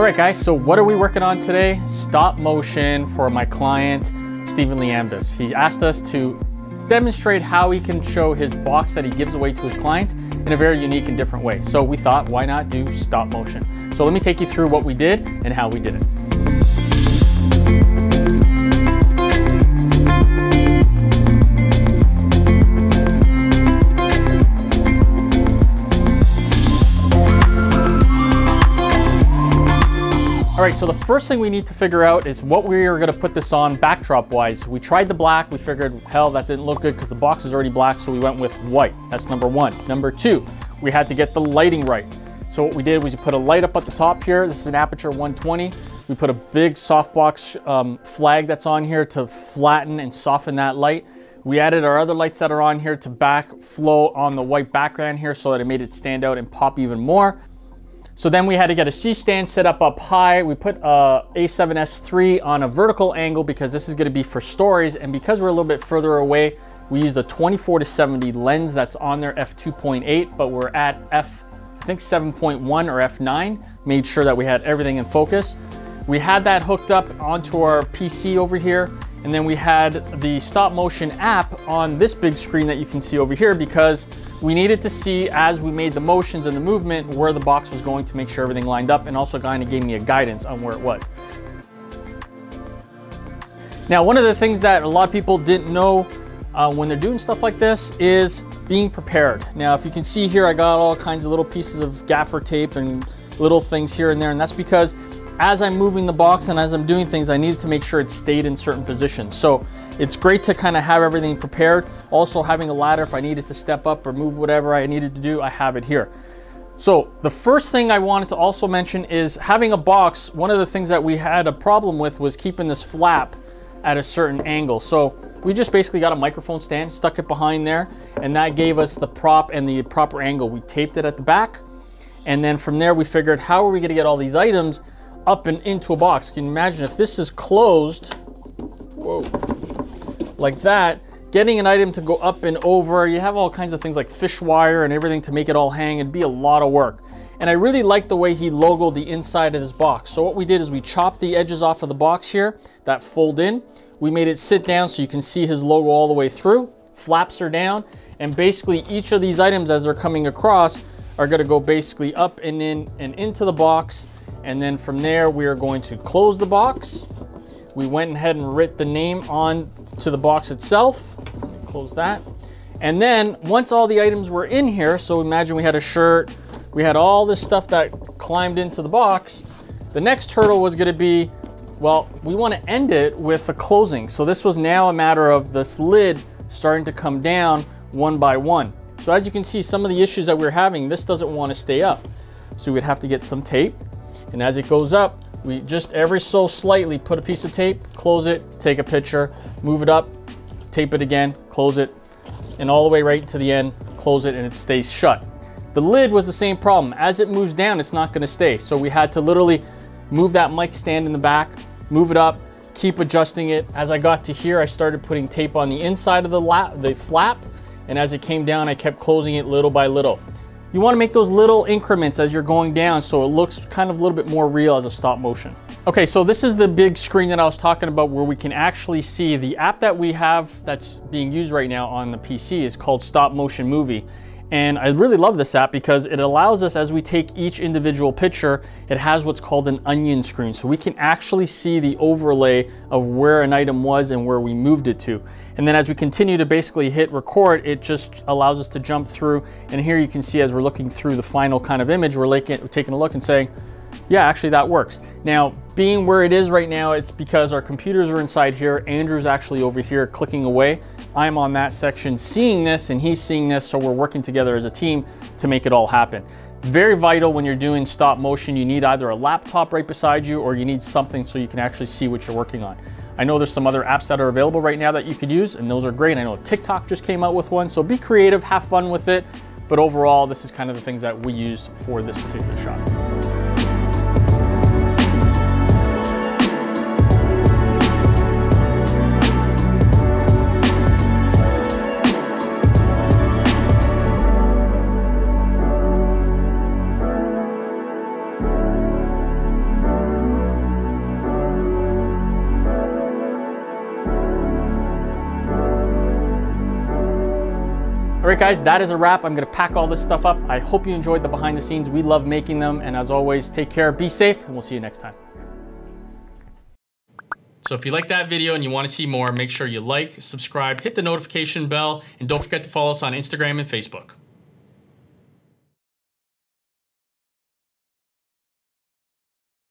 All right, guys, so what are we working on today? Stop motion for my client, Steven Liambas. He asked us to demonstrate how he can show his box that he gives away to his clients in a very unique and different way. So we thought, why not do stop motion? So let me take you through what we did and how we did it. All right, so the first thing we need to figure out is what we are gonna put this on backdrop wise. We tried the black, we figured, hell, that didn't look good because the box is already black, so we went with white. That's number one. Number two, we had to get the lighting right. So what we did was we put a light up at the top here. This is an aperture 120. We put a big softbox flag that's on here to flatten and soften that light. We added our other lights that are on here to backflow on the white background here so that it made it stand out and pop even more. So then we had to get a C-stand set up high. We put a A7S III on a vertical angle because this is going to be for stories. And because we're a little bit further away, we used the 24-70 lens that's on there, f2.8, but we're at I think 7.1 or f9. Made sure that we had everything in focus. We had that hooked up onto our PC over here. And then we had the stop motion app on this big screen that you can see over here because we needed to see, as we made the motions and the movement, where the box was going to make sure everything lined up, and also kind of gave me a guidance on where it was. Now, one of the things that a lot of people didn't know when they're doing stuff like this is being prepared. Now, if you can see here, I got all kinds of little pieces of gaffer tape and little things here and there, and that's because as I'm moving the box and as I'm doing things, I needed to make sure it stayed in certain positions. So it's great to kind of have everything prepared. Also having a ladder, if I needed to step up or move whatever I needed to do, I have it here. So the first thing I wanted to also mention is having a box. One of the things that we had a problem with was keeping this flap at a certain angle. So we just basically got a microphone stand, stuck it behind there, and that gave us the prop and the proper angle. We taped it at the back. And then from there, we figured, how are we gonna get all these items up and into a box? Can you imagine if this is closed, whoa, like that, getting an item to go up and over, you have all kinds of things like fish wire and everything to make it all hang. It'd be a lot of work. And I really like the way he logoed the inside of this box. So what we did is we chopped the edges off of the box here that fold in. We made it sit down so you can see his logo all the way through. Flaps are down, and basically each of these items as they're coming across are gonna go basically up and in and into the box. And then from there, we are going to close the box. We went ahead and writ the name on to the box itself. Let me close that. And then once all the items were in here, so imagine we had a shirt, we had all this stuff that climbed into the box. The next hurdle was gonna be, well, we wanna end it with a closing. So this was now a matter of this lid starting to come down one by one. So as you can see, some of the issues that we're having, this doesn't wanna stay up. So we'd have to get some tape. And as it goes up, we just every so slightly put a piece of tape, close it, take a picture, move it up, tape it again, close it, and all the way right to the end, close it, and it stays shut. The lid was the same problem. As it moves down, it's not gonna stay. So we had to literally move that mic stand in the back, move it up, keep adjusting it. As I got to here, I started putting tape on the inside of the flap, and as it came down, I kept closing it little by little. You want to make those little increments as you're going down so it looks kind of a little bit more real as a stop motion. Okay, so this is the big screen that I was talking about where we can actually see the app that we have that's being used right now on the PC is called Stop Motion Movie. And I really love this app because it allows us, as we take each individual picture, it has what's called an onion screen. So we can actually see the overlay of where an item was and where we moved it to. And then as we continue to basically hit record, it just allows us to jump through. And here you can see as we're looking through the final kind of image, we're taking a look and saying, yeah, actually that works. Now, being where it is right now, it's because our computers are inside here. Andrew's actually over here clicking away. I'm on that section seeing this and he's seeing this, so we're working together as a team to make it all happen. Very vital when you're doing stop motion. You need either a laptop right beside you or you need something so you can actually see what you're working on. I know there's some other apps that are available right now that you could use, and those are great. I know TikTok just came out with one, so be creative, have fun with it. But overall, this is kind of the things that we used for this particular shot. right, guys, that is a wrap. I'm gonna pack all this stuff up. I hope you enjoyed the behind the scenes. We love making them. And as always, take care, be safe, and we'll see you next time. So if you like that video and you want to see more, make sure you like, subscribe, hit the notification bell, and don't forget to follow us on Instagram and Facebook.